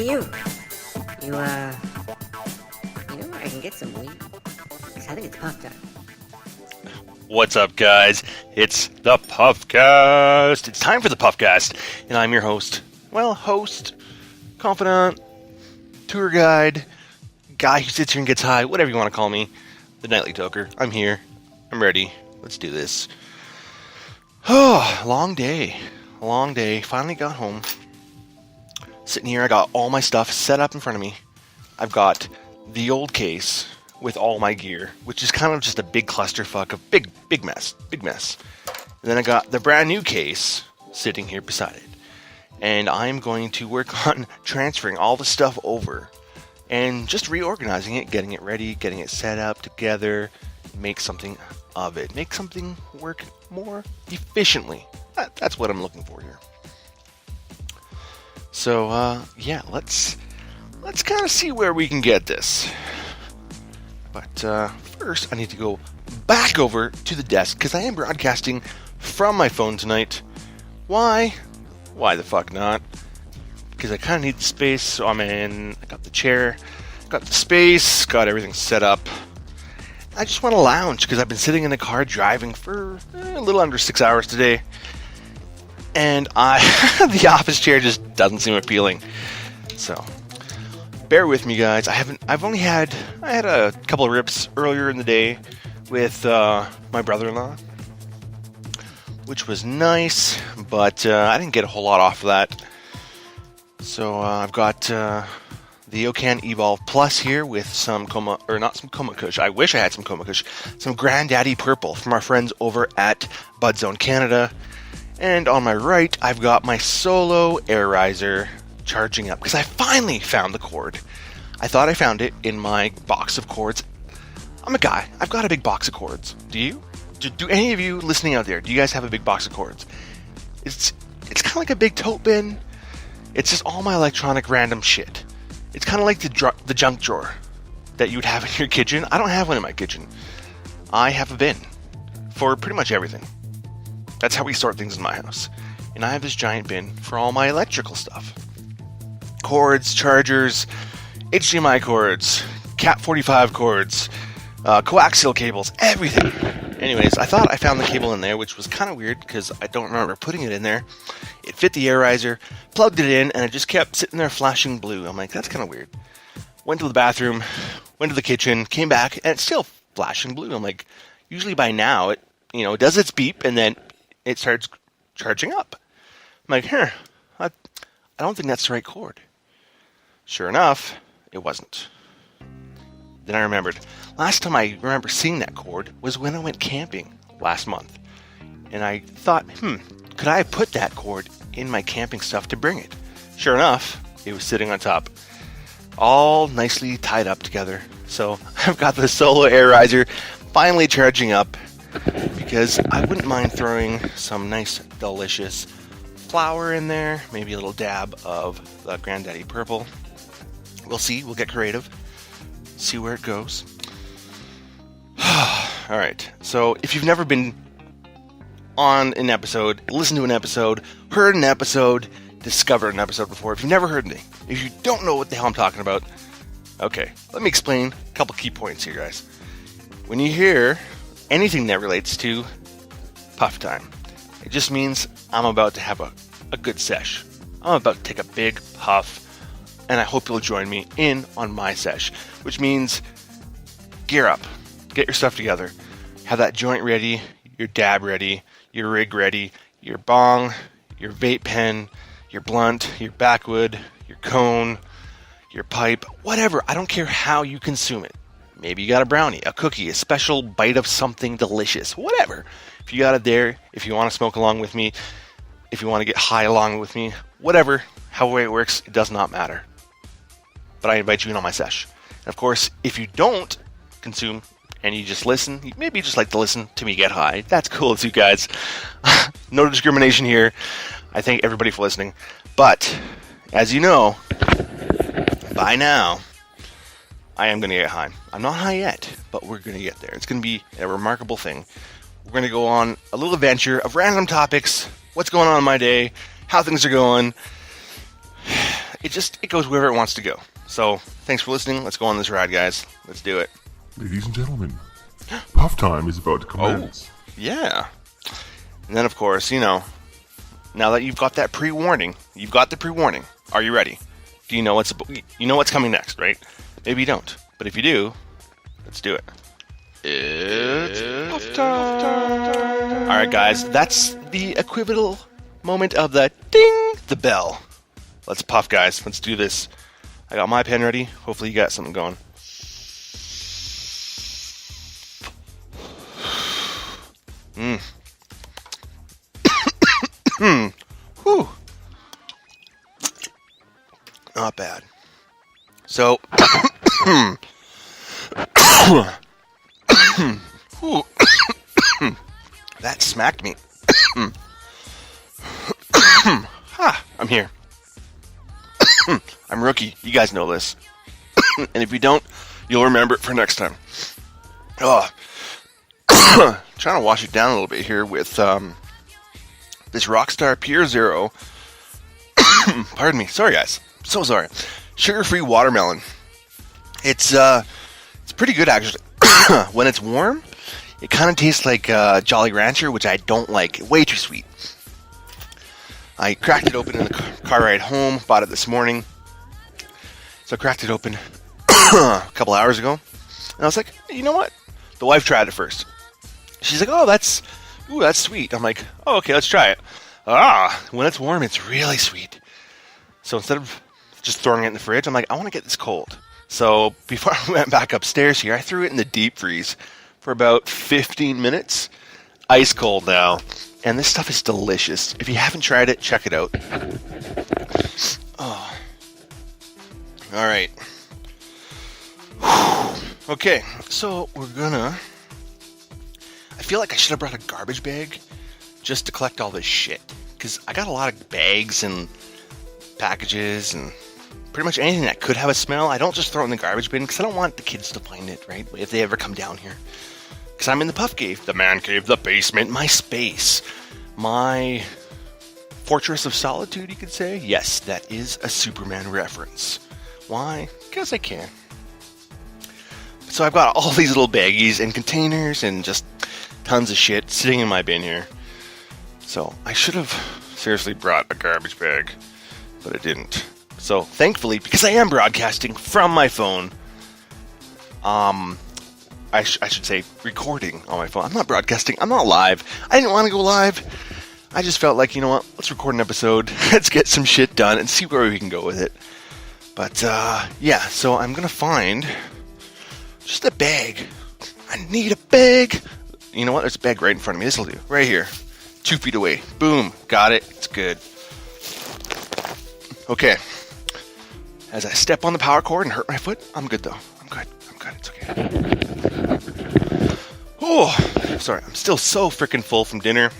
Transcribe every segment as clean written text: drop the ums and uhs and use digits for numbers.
Hey, you, I can get some weed. 'Cause I think it's puff time. What's up, guys? It's the Puffcast. It's time for the Puffcast, and I'm your host. Well, host, confidant, tour guide, guy who sits here and gets high, whatever you want to call me, the Nightly Toker. I'm here. I'm ready. Let's do this. Oh, long day. Finally got home. Sitting here, I got all my stuff set up in front of me. I've got the old case with all my gear, which is kind of just a big clusterfuck of big mess. And then I got the brand new case sitting here beside it. And I'm going to work on transferring all the stuff over and just reorganizing it, getting it ready, getting it set up together, make something of it, make something work more efficiently. That's what I'm looking for here. So, yeah, let's kind of see where we can get this. But first, I need to go back over to the desk because I am broadcasting from my phone tonight. Why? Why the fuck not? Because I kind of need the space, so I got the chair, got the space, got everything set up. I just want to lounge because I've been sitting in the car driving for a little under 6 hours today. And the office chair just doesn't seem appealing. So, bear with me, guys. I had a couple of rips earlier in the day with my brother-in-law, which was nice, but I didn't get a whole lot off of that. So I've got the Ocan Evolve Plus here with some not some Coma Kush. I wish I had some Coma Kush. Some Granddaddy Purple from our friends over at Bud Zone Canada. And on my right, I've got my Solo Air Riser charging up because I finally found the cord. I thought I found it in my box of cords. I'm a guy. I've got a big box of cords. Do you? Do any of you listening out there, do you guys have a big box of cords? It's kind of like a big tote bin. It's just all my electronic random shit. It's kind of like the junk drawer that you would have in your kitchen. I don't have one in my kitchen. I have a bin for pretty much everything. That's how we sort things in my house. And I have this giant bin for all my electrical stuff. Cords, chargers, HDMI cords, Cat 45 cords, coaxial cables, everything. Anyways, I thought I found the cable in there, which was kind of weird because I don't remember putting it in there. It fit the air riser, plugged it in, and it just kept sitting there flashing blue. I'm like, that's kind of weird. Went to the bathroom, went to the kitchen, came back, and it's still flashing blue. I'm like, usually by now, it does its beep, and then it starts charging up. I'm like, I don't think that's the right cord. Sure enough, it wasn't. Then I remembered, last time I remember seeing that cord was when I went camping last month. And I thought, could I have put that cord in my camping stuff to bring it? Sure enough, it was sitting on top, all nicely tied up together. So I've got the Solo Air Riser finally charging up because I wouldn't mind throwing some nice, delicious flour in there, maybe a little dab of the Granddaddy Purple. We'll see. We'll get creative. See where it goes. Alright, so if you've never been on an episode, listened to an episode, heard an episode, discovered an episode before, if you've never heard anything, if you don't know what the hell I'm talking about, okay, let me explain a couple key points here, guys. When you hear anything that relates to puff time, it just means I'm about to have a good sesh. I'm about to take a big puff, and I hope you'll join me in on my sesh, which means gear up, get your stuff together, have that joint ready, your dab ready, your rig ready, your bong, your vape pen, your blunt, your backwood, your cone, your pipe, whatever. I don't care how you consume it. Maybe you got a brownie, a cookie, a special bite of something delicious, whatever. If you got it there, if you want to smoke along with me, if you want to get high along with me, whatever, however it works, it does not matter. But I invite you in on my sesh. And of course, if you don't consume and you just listen, maybe you just like to listen to me get high, that's cool too, guys. No discrimination here. I thank everybody for listening. But, as you know, by now, I am going to get high. I'm not high yet, but we're going to get there. It's going to be a remarkable thing. We're going to go on a little adventure of random topics, what's going on in my day, how things are going. it goes wherever it wants to go. So, thanks for listening. Let's go on this ride, guys. Let's do it. Ladies and gentlemen, puff time is about to commence. Yeah. And then, of course, now that you've got that pre-warning, Are you ready? Do you know what's coming next, right? Maybe you don't, but if you do, let's do it. It's puff time. All right, guys, that's the equivocal moment of the ding, the bell. Let's puff, guys. Let's do this. I got my pen ready. Hopefully, you got something going. Whew. Not bad. So, that smacked me. I'm here. I'm rookie. You guys know this. And if you don't, you'll remember it for next time. Trying to wash it down a little bit here with this Rockstar Pure Zero. Pardon me. Sorry, guys. So sorry. Sugar-free watermelon. It's pretty good, actually. When it's warm, it kind of tastes like Jolly Rancher, which I don't like. Way too sweet. I cracked it open in the car ride home. Bought it this morning. So I cracked it open a couple hours ago. And I was like, you know what? The wife tried it first. She's like, oh, that's sweet. I'm like, oh, okay, let's try it. When it's warm, it's really sweet. So instead of just throwing it in the fridge, I'm like, I want to get this cold. So before I went back upstairs here, I threw it in the deep freeze for about 15 minutes. Ice cold now. And this stuff is delicious. If you haven't tried it, check it out. Oh. All right. Okay, so we're gonna... I feel like I should have brought a garbage bag just to collect all this shit. Because I got a lot of bags and packages and pretty much anything that could have a smell. I don't just throw it in the garbage bin because I don't want the kids to find it, right? If they ever come down here. Because I'm in the puff cave, the man cave, the basement, my space. My fortress of solitude, you could say. Yes, that is a Superman reference. Why? Because I can. So I've got all these little baggies and containers and just tons of shit sitting in my bin here. So I should have seriously brought a garbage bag, but I didn't. So thankfully, because I am broadcasting from my phone, I should say recording on my phone. I'm not broadcasting. I'm not live. I didn't want to go live. I just felt like, you know what? Let's record an episode. Let's get some shit done and see where we can go with it. But, yeah. So I'm going to find just a bag. I need a bag. You know what? There's a bag right in front of me. This will do. Right here. 2 feet away. Boom. Got it. It's good. Okay. As I step on the power cord and hurt my foot, I'm good though. I'm good. It's okay. Oh, sorry. I'm still so freaking full from dinner.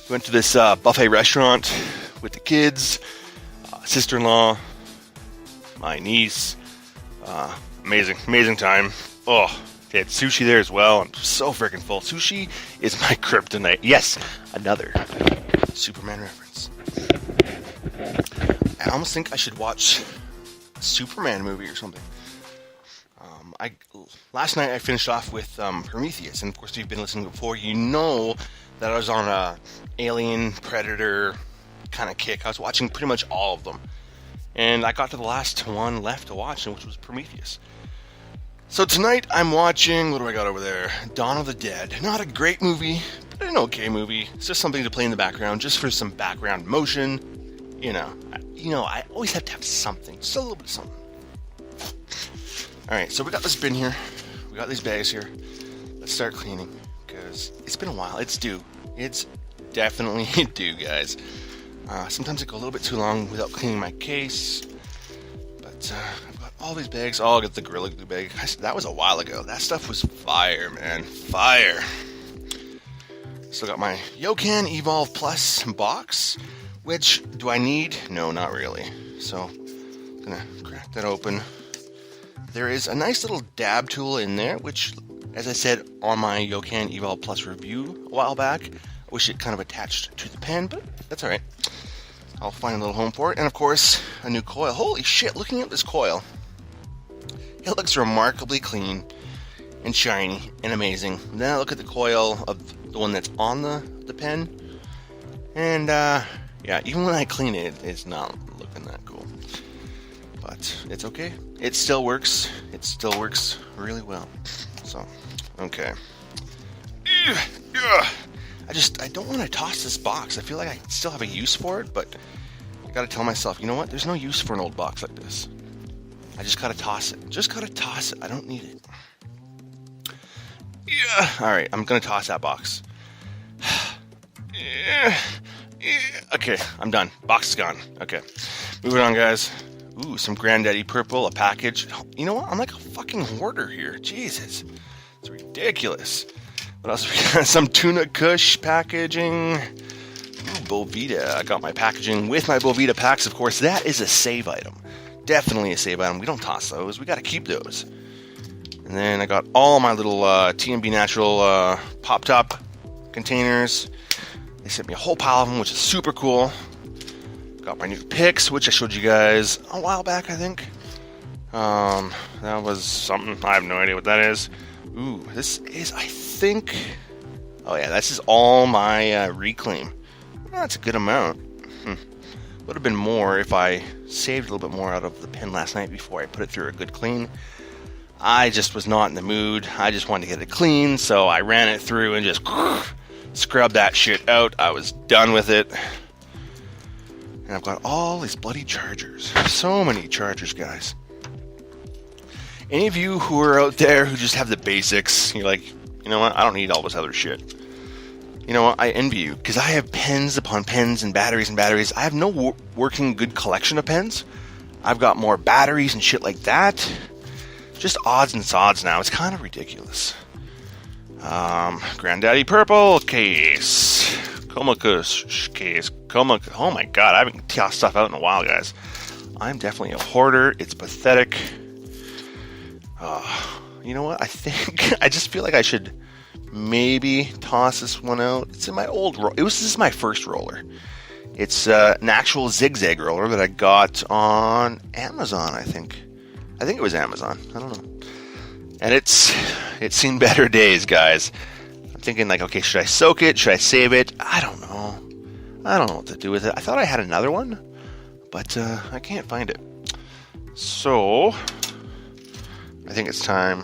Went to this buffet restaurant with the kids, sister-in-law, my niece. Amazing time. Oh, they had sushi there as well. I'm so freaking full. Sushi is my kryptonite. Yes, another Superman reference. I almost think I should watch a Superman movie or something. Last night I finished off with Prometheus, and of course if you've been listening before, you know that I was on a Alien, Predator kind of kick. I was watching pretty much all of them. And I got to the last one left to watch, which was Prometheus. So tonight I'm watching, what do I got over there? Dawn of the Dead. Not a great movie, but an okay movie. It's just something to play in the background, just for some background motion. You know, I always have to have something, just a little bit of something. Alright, so we got this bin here. We got these bags here. Let's start cleaning, because it's been a while. It's due. It's definitely due, guys. Sometimes I go a little bit too long without cleaning my case. But I've got all these bags. Oh, I'll get the Gorilla Glue bag. That was a while ago. That stuff was fire, man. Fire. Still got my Yokan Evolve Plus box. Which, do I need? No, not really. So, I'm going to crack that open. There is a nice little dab tool in there, which, as I said on my Yokan Evolve Plus review a while back, I wish it kind of attached to the pen, but that's alright. I'll find a little home for it. And of course, a new coil. Holy shit, looking at this coil, it looks remarkably clean and shiny and amazing. Then I look at the coil of the one that's on the pen, and yeah, even when I clean it, it's not looking that cool. But it's okay. It still works. It still works really well. So, okay. I don't want to toss this box. I feel like I still have a use for it, but I gotta tell myself, you know what? There's no use for an old box like this. I just gotta toss it. Just gotta toss it. I don't need it. Yeah. Alright, I'm gonna toss that box. Yeah. Okay, I'm done. Box is gone. Okay. Moving on, guys. Ooh, some Granddaddy Purple, a package. You know what? I'm like a fucking hoarder here. Jesus. It's ridiculous. What else we got? Some Tuna Kush packaging. Ooh, Bovita. I got my packaging with my Bovita packs, of course. That is a save item. Definitely a save item. We don't toss those. We got to keep those. And then I got all my little TMB Natural pop-top containers. They sent me a whole pile of them, which is super cool. Got my new picks, which I showed you guys a while back, I think. That was something. I have no idea what that is. Ooh, this is, I think... Oh yeah, this is all my reclaim. That's a good amount. Would have been more if I saved a little bit more out of the pen last night before I put it through a good clean. I just was not in the mood. I just wanted to get it clean, so I ran it through and just scrubbed that shit out. I was done with it. And I've got all these bloody chargers. So many chargers, guys. Any of you who are out there who just have the basics, you're like, you know what, I don't need all this other shit. You know what, I envy you, because I have pens upon pens and batteries and batteries. I have no working good collection of pens. I've got more batteries and shit like that. Just odds and sods now. It's kind of ridiculous. Granddaddy Purple case. Komakush case. Oh my god, I haven't tossed stuff out in a while, guys. I'm definitely a hoarder. It's pathetic. You know what? I think I just feel like I should maybe toss this one out. It's in my old this is my first roller. It's an actual zigzag roller that I got on Amazon, I think. I think it was Amazon. I don't know. And it's seen better days, guys. I'm thinking like, okay, should I soak it? Should I save it? I don't know. I don't know what to do with it. I thought I had another one, but I can't find it. So I think it's time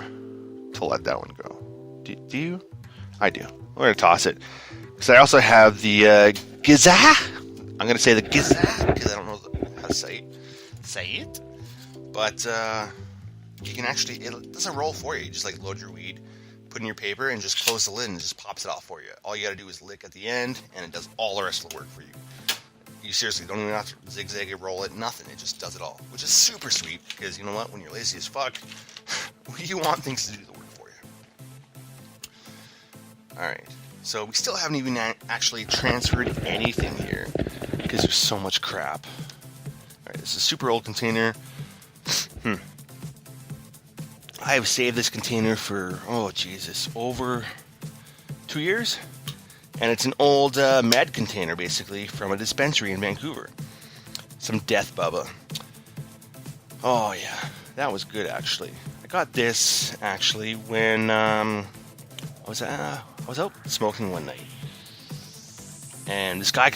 to let that one go. Do you? I do. We're going to toss it. Because I also have the Giza. I'm going to say the Giza because I don't know how to say it. But you can actually, it doesn't roll for you. You just like load your weed, put in your paper, and just close the lid and it just pops it off for you. All you got to do is lick at the end, and it does all the rest of the work for you. You seriously don't even have to zigzag it, roll it, nothing. It just does it all, which is super sweet because you know what? When you're lazy as fuck, you want things to do the work for you. Alright, so we still haven't even actually transferred anything here because there's so much crap. Alright, this is a super old container. I have saved this container for, over 2 years. And it's an old med container, basically, from a dispensary in Vancouver. Some Death Bubba. Oh, yeah. That was good, actually. I got this, actually, when I was out smoking one night. And this guy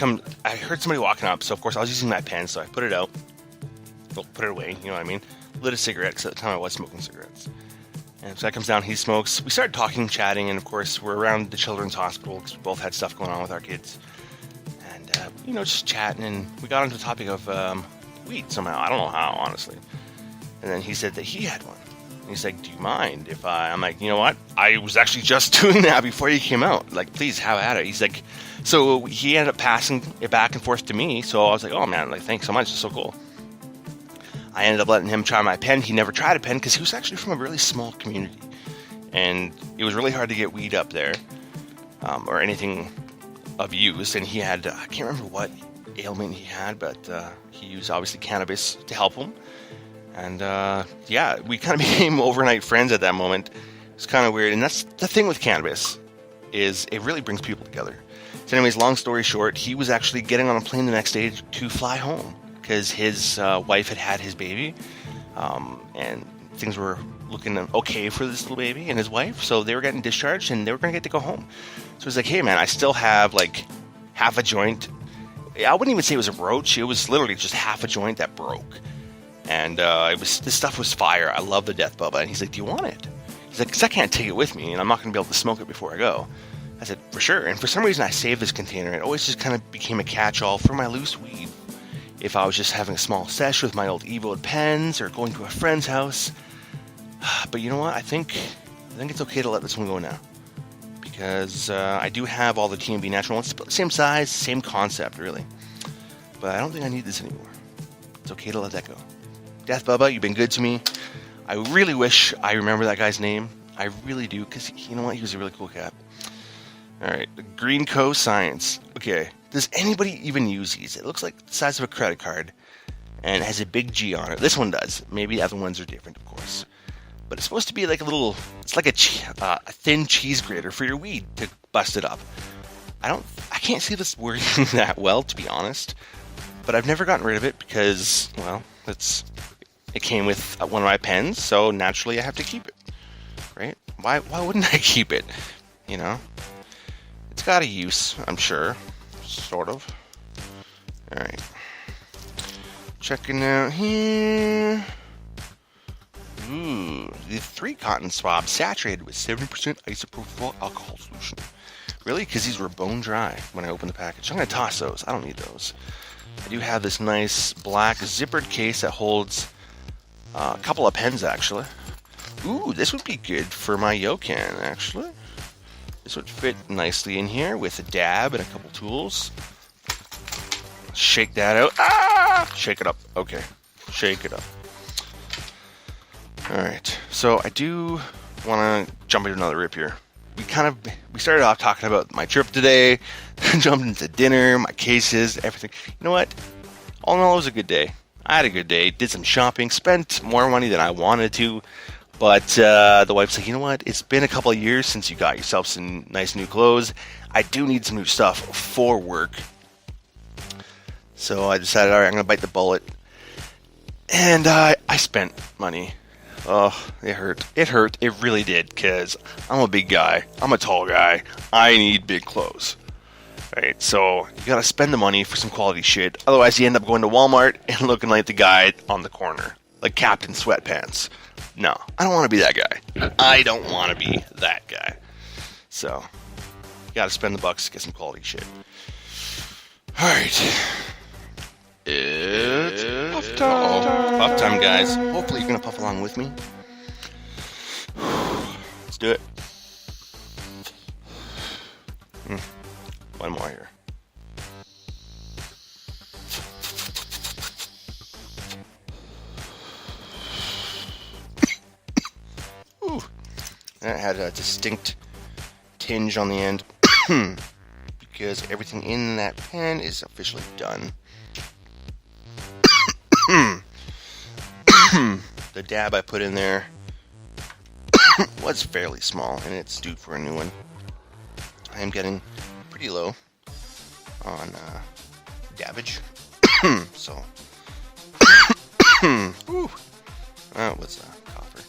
I heard somebody walking up, so of course I was using my pen, so I put it out. Well, put it away, you know what I mean? Lit a cigarette, because at the time I was smoking cigarettes. And so guy comes down, he smokes. We started talking, chatting, and of course we're around the children's hospital because we both had stuff going on with our kids. And, just chatting, and we got onto the topic of weed somehow. I don't know how, honestly. And then he said that he had one. And he's like, do you mind if I'm like, you know what? I was actually just doing that before you came out. Like, please, have at it. He's like, so he ended up passing it back and forth to me. So I was like, oh man, like, thanks so much. It's so cool. I ended up letting him try my pen. He never tried a pen because he was actually from a really small community. And it was really hard to get weed up there or anything of use. And he had, I can't remember what ailment he had, but he used obviously cannabis to help him. And we kind of became overnight friends at that moment. It's kind of weird. And that's the thing with cannabis is it really brings people together. So anyways, long story short, he was actually getting on a plane the next day to fly home because his wife had his baby, and things were looking okay for this little baby and his wife, so they were getting discharged and they were going to get to go home. So he's like, hey man, I still have like half a joint. I wouldn't even say it was a roach. It was literally just half a joint that broke. And this stuff was fire. I love the Death Bubba. And he's like, do you want it? He's like, because I can't take it with me and I'm not going to be able to smoke it before I go. I said, for sure. And for some reason I saved this container. It always just kind of became a catch-all for my loose weed. If I was just having a small sesh with my old Evoed pens or going to a friend's house. But you know what? I think it's okay to let this one go now. Because I do have all the TMB natural ones. Same size, same concept, really. But I don't think I need this anymore. It's okay to let that go. Death Bubba, you've been good to me. I really wish I remember that guy's name. I really do, because you know what? He was a really cool cat. Alright, the Green Co. Science. Okay, does anybody even use these? It looks like the size of a credit card. And it has a big G on it. This one does. Maybe the other ones are different, of course. But it's supposed to be like it's like a thin cheese grater for your weed to bust it up. I can't see this working that well, to be honest. But I've never gotten rid of it because, well, it came with one of my pens, so naturally I have to keep it, right? Why wouldn't I keep it? You know, it's got a use, I'm sure, sort of. All right, checking out here. Ooh, the 3 cotton swabs saturated with 70% isopropyl alcohol solution. Really? Because these were bone dry when I opened the package. I'm going to toss those. I don't need those. I do have this nice black zippered case that holds a couple of pens, actually. Ooh, this would be good for my Yokan, actually. This would fit nicely in here with a dab and a couple tools. Shake that out. Ah! Shake it up. Okay. Shake it up. Alright, so I do want to jump into another rip here. We started off talking about my trip today, jumped into dinner, my cases, everything. You know what? All in all, it was a good day. I had a good day, did some shopping, spent more money than I wanted to, but the wife's like, you know what? It's been a couple of years since you got yourself some nice new clothes. I do need some new stuff for work. So I decided, alright, I'm going to bite the bullet. And I spent money. Oh, it hurt. It hurt. It really did, because I'm a big guy. I'm a tall guy. I need big clothes. Right, so you gotta spend the money for some quality shit. Otherwise, you end up going to Walmart and looking like the guy on the corner. Like Captain Sweatpants. No, I don't want to be that guy. I don't want to be that guy. So, you gotta spend the bucks to get some quality shit. Alright. It's puff time. Puff time, guys. Hopefully you're going to puff along with me. Let's do it. One more here. Ooh. That had a distinct tinge on the end. Because everything in that pen is officially done. The dab I put in there was fairly small, and it's due for a new one. I am getting pretty low on dabbage, so that was a cougher.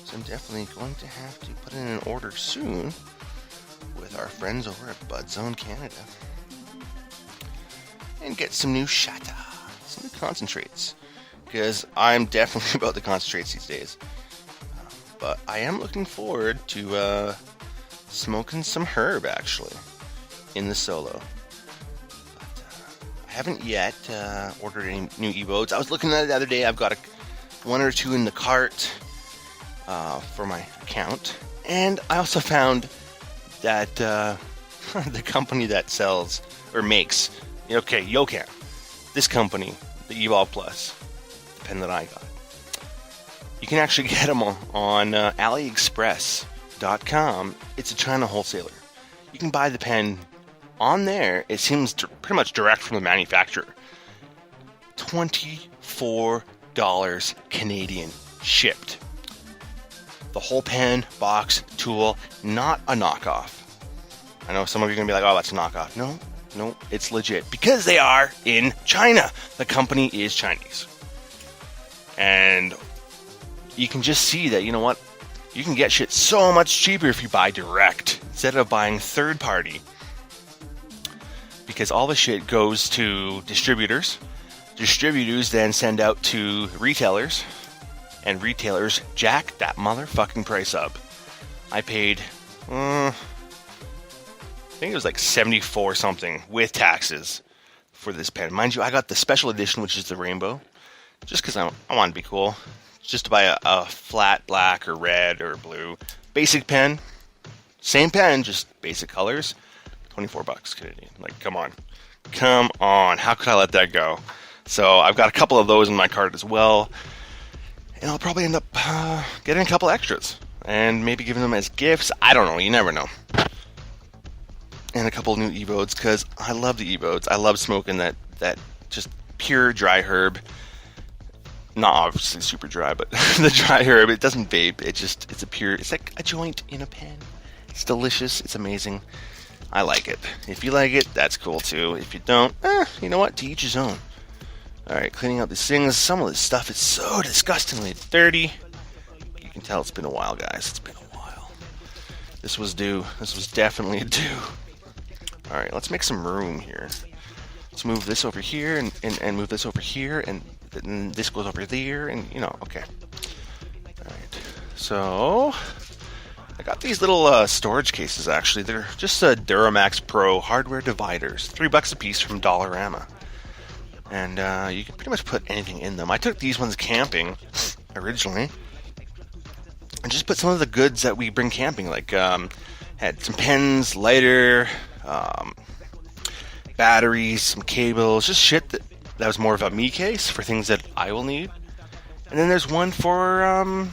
So I'm definitely going to have to put in an order soon with our friends over at Bud Zone Canada and get some new shata, some new concentrates. Because I'm definitely about the concentrates these days. But I am looking forward to smoking some herb, actually, in the solo. But, I haven't yet ordered any new Evodes. I was looking at it the other day. I've got one or two in the cart for my account. And I also found that the company that sells, or makes, okay, Yokan, this company, the Evolve Plus, pen that I got. You can actually get them on AliExpress.com. It's a China wholesaler. You can buy the pen on there. It seems pretty much direct from the manufacturer. $24 Canadian shipped. The whole pen, box, tool, not a knockoff. I know some of you are going to be like, oh, that's a knockoff. No, it's legit. Because they are in China. The company is Chinese. And you can just see that, you know what? You can get shit so much cheaper if you buy direct instead of buying third party. Because all the shit goes to distributors. Distributors then send out to retailers. And retailers jack that motherfucking price up. I paid, I think it was like 74 something with taxes for this pen. Mind you, I got the special edition, which is the rainbow, just because I want to be cool. Just to buy a flat black or red or blue basic pen. Same pen, just basic colors. $24 Canadian. Like, come on. How could I let that go? So I've got a couple of those in my cart as well. And I'll probably end up getting a couple extras. And maybe giving them as gifts. I don't know. You never know. And a couple new Evodes, because I love the Evodes. I love smoking that just pure dry herb. Not obviously super dry, but the dry herb. It doesn't vape. It's like a joint in a pen. It's delicious. It's amazing. I like it. If you like it, that's cool too. If you don't, you know what? To each his own. Alright, cleaning out these things. Some of this stuff is so disgustingly dirty. You can tell it's been a while, guys. It's been a while. This was due. This was definitely due. Alright, let's make some room here. Let's move this over here and move this over here, and then this goes over there, and you know, okay. Alright, so I got these little storage cases actually. They're just Duramax Pro hardware dividers. $3 a piece from Dollarama. And you can pretty much put anything in them. I took these ones camping originally. And just put some of the goods that we bring camping. Like, had some pens, lighter, batteries, some cables. Just shit that was more of a me case for things that I will need. And then there's one for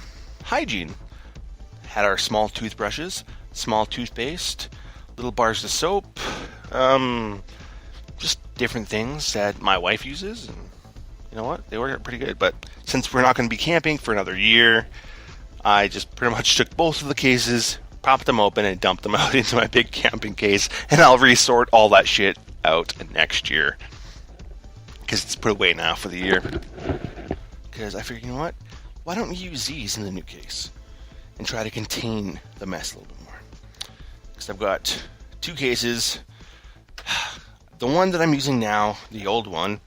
hygiene. Had our small toothbrushes, small toothpaste, little bars of soap, just different things that my wife uses, and you know what? They work out pretty good. But since we're not going to be camping for another year, I just pretty much took both of the cases, popped them open, and dumped them out into my big camping case, and I'll resort all that shit out next year. Because it's put away now for the year. Because I figured, you know what? Why don't we use these in the new case? And try to contain the mess a little bit more. Because I've got two cases. The one that I'm using now, the old one,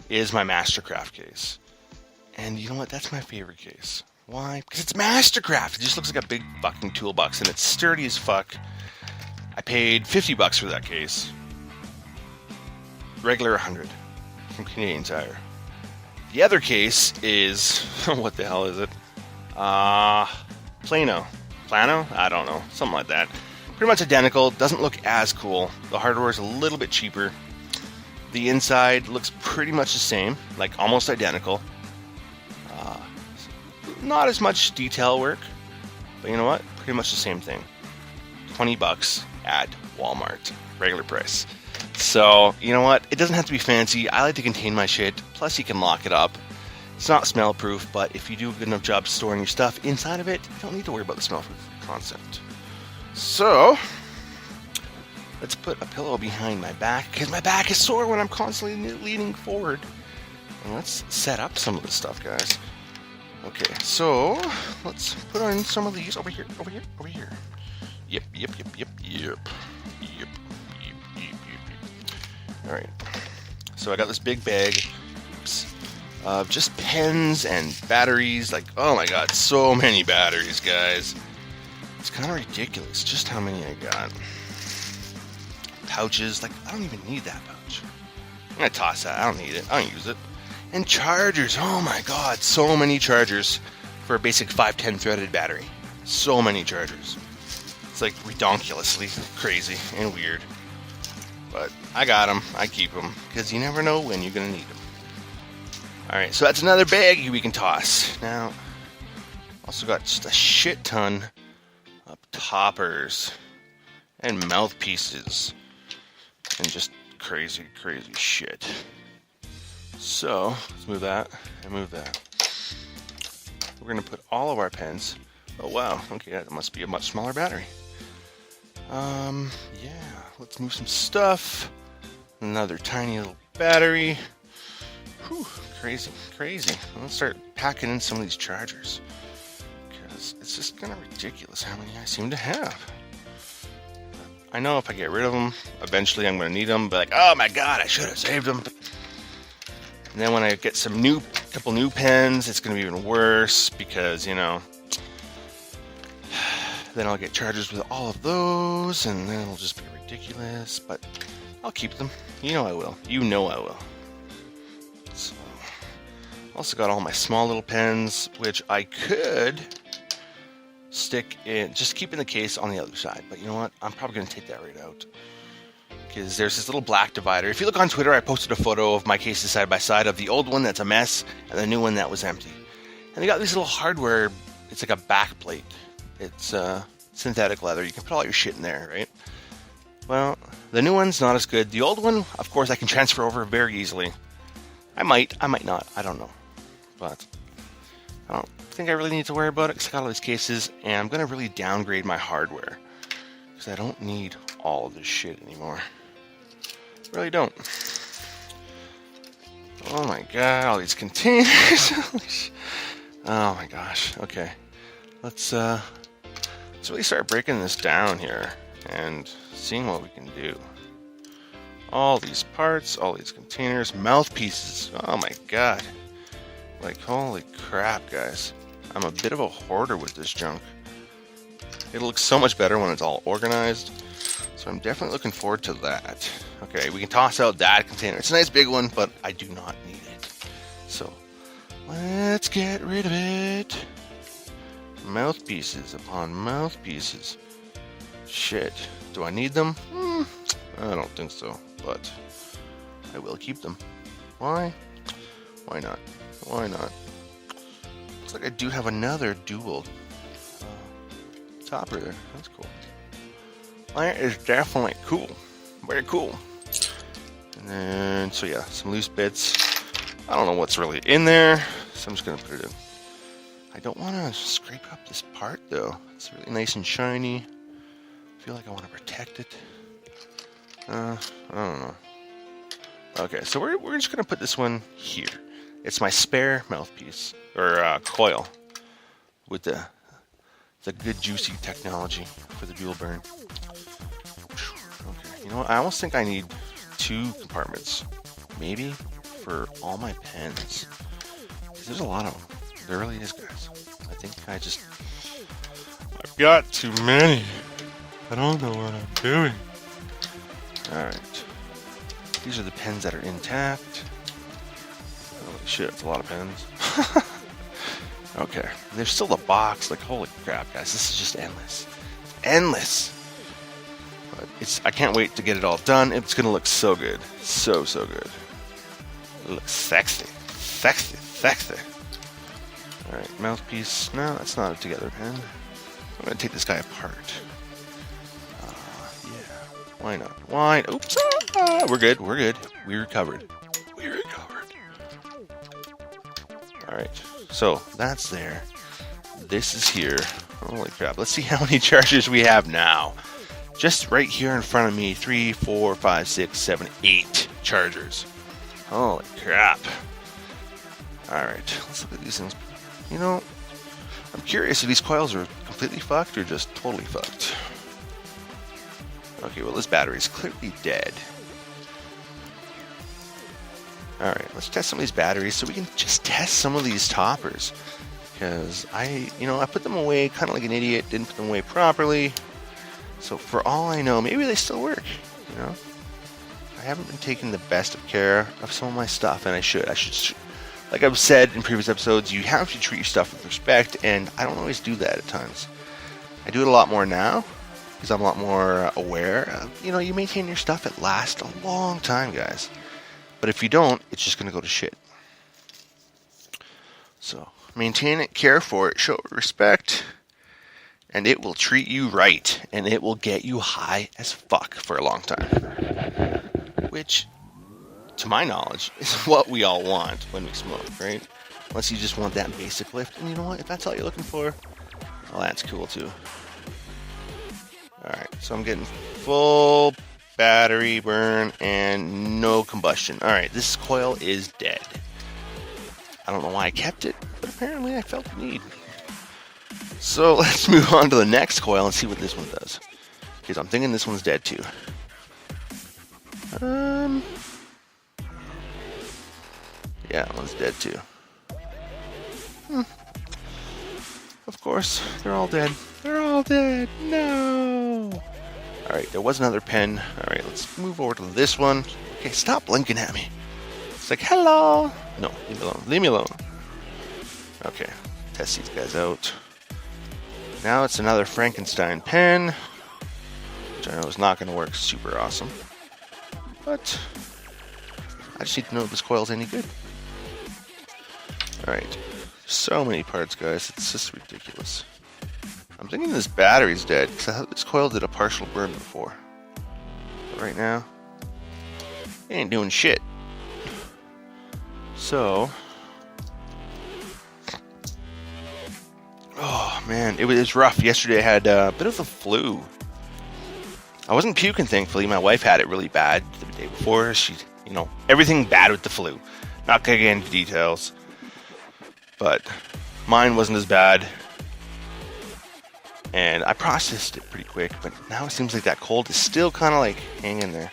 is my Mastercraft case. And you know what? That's my favorite case. Why? Because it's Mastercraft. It just looks like a big fucking toolbox, and it's sturdy as fuck. I paid $50 for that case. Regular $100 from Canadian Tire. The other case is... what the hell is it? Plano? I don't know. Something like that. Pretty much identical. Doesn't look as cool. The hardware is a little bit cheaper. The inside looks pretty much the same. Like, almost identical. Not as much detail work. But you know what? Pretty much the same thing. $20 at Walmart. Regular price. So, you know what? It doesn't have to be fancy. I like to contain my shit. Plus, you can lock it up. It's not smell proof, but if you do a good enough job storing your stuff inside of it, you don't need to worry about the smell proof concept. So, let's put a pillow behind my back, because my back is sore when I'm constantly leaning forward. And let's set up some of this stuff, guys. Okay, so let's put on some of these over here. Yep. Alright, so I got this big bag of just pens and batteries. Like, oh my god, so many batteries, guys. It's kind of ridiculous just how many I got. Pouches, like, I don't even need that pouch. I'm gonna toss that. I don't need it. I don't use it. And chargers. Oh my god, so many chargers for a basic 510 threaded battery. So many chargers. It's like redonkulously crazy and weird. But I got them. I keep them because you never know when you're gonna need them. Alright, so that's another bag we can toss. Now, also got just a shit ton of toppers and mouthpieces and just crazy shit. So, let's move that and move that. We're going to put all of our pens. Oh wow, okay, that must be a much smaller battery. Yeah, let's move some stuff. Another tiny little battery. Whew, crazy, crazy. Let's start packing in some of these chargers. Because it's just kind of ridiculous how many I seem to have. I know if I get rid of them, eventually I'm going to need them. But like, oh my god, I should have saved them. And then when I get some couple new pens, it's going to be even worse because, you know, then I'll get chargers with all of those, and then it'll just be ridiculous. But I'll keep them. You know I will. You know I will. So, also got all my small little pens, which I could stick in, just keep in the case on the other side. But you know what? I'm probably going to take that right out. Because there's this little black divider. If you look on Twitter, I posted a photo of my cases side by side of the old one that's a mess and the new one that was empty. And they got these little hardware, it's like a back plate. It's synthetic leather. You can put all your shit in there, right? Well, the new one's not as good. The old one, of course, I can transfer over very easily. I might not. I don't know. But I don't think I really need to worry about it because I got all these cases, and I'm going to really downgrade my hardware because I don't need all of this shit anymore. Really don't. Oh my god, all these containers. Oh my gosh. Okay. Let's really start breaking this down here and seeing what we can do. All these parts, all these containers, mouthpieces. Oh my god. Like, holy crap, guys. I'm a bit of a hoarder with this junk. It looks so much better when it's all organized. So I'm definitely looking forward to that. Okay, we can toss out that container. It's a nice big one, but I do not need it. So let's get rid of it. Mouthpieces upon mouthpieces. Shit. Do I need them? I don't think so, but I will keep them. Why? Why not? Why not? Looks like I do have another dual topper there. That's cool. That is definitely cool. Very cool. And then, so yeah, some loose bits. I don't know what's really in there, so I'm just going to put it in. I don't want to scrape up this part, though. It's really nice and shiny. I feel like I want to protect it. I don't know. Okay, so we're just going to put this one here. It's my spare mouthpiece, or coil, with the good juicy technology for the dual burn. Okay, you know what? I almost think I need 2 compartments, maybe, for all my pens. There's a lot of them. There really is, guys. I think I've got too many. I don't know what I'm doing. Alright. These are the pens that are intact. Holy shit, it's a lot of pens. Okay. There's still the box. Like, holy crap, guys. This is just endless. Endless! But I can't wait to get it all done. It's gonna look so good. So good. It looks sexy. Sexy. Alright, mouthpiece. No, that's not a together pen. I'm gonna take this guy apart. Yeah. Why not? Why? Oops. We're good. We recovered. Alright. So, that's there. This is here. Holy crap. Let's see how many chargers we have now. Just right here in front of me. 3, 4, 5, 6, 7, 8 chargers. Holy crap. Alright. Let's look at these things. You know, I'm curious if these coils are completely fucked or just totally fucked. Okay, well, this battery's clearly dead. Alright, let's test some of these batteries so we can just test some of these toppers. Because I put them away kind of like an idiot, didn't put them away properly. So for all I know, maybe they still work, you know? I haven't been taking the best of care of some of my stuff, and I should. Like I've said in previous episodes, you have to treat your stuff with respect, and I don't always do that at times. I do it a lot more now, because I'm a lot more aware of, you maintain your stuff, it lasts a long time, guys. But if you don't, it's just going to go to shit. So, maintain it, care for it, show it respect, and it will treat you right, and it will get you high as fuck for a long time. Which, to my knowledge, is what we all want when we smoke, right? Unless you just want that basic lift. And you know what? If that's all you're looking for, well, that's cool too. Alright. So I'm getting full battery burn and no combustion. Alright, this coil is dead. I don't know why I kept it, but apparently I felt the need. So let's move on to the next coil and see what this one does. Because I'm thinking this one's dead too. Yeah, that one's dead too. Of course, they're all dead. They're all dead. No! Alright, there was another pen. Alright, let's move over to this one. Okay, stop blinking at me. It's like, hello! No, leave me alone. Leave me alone. Okay, test these guys out. Now it's another Frankenstein pen, which I know is not going to work super awesome. But I just need to know if this coil's any good. Alright, so many parts, guys. It's just ridiculous. I'm thinking this battery's dead, because I thought this coil did a partial burn before. But right now, it ain't doing shit. So, oh man, it was rough. Yesterday I had a bit of the flu. I wasn't puking, thankfully. My wife had it really bad the day before. She, everything bad with the flu. Not gonna get into details, but mine wasn't as bad. And I processed it pretty quick, but now it seems like that cold is still kind of like hanging there.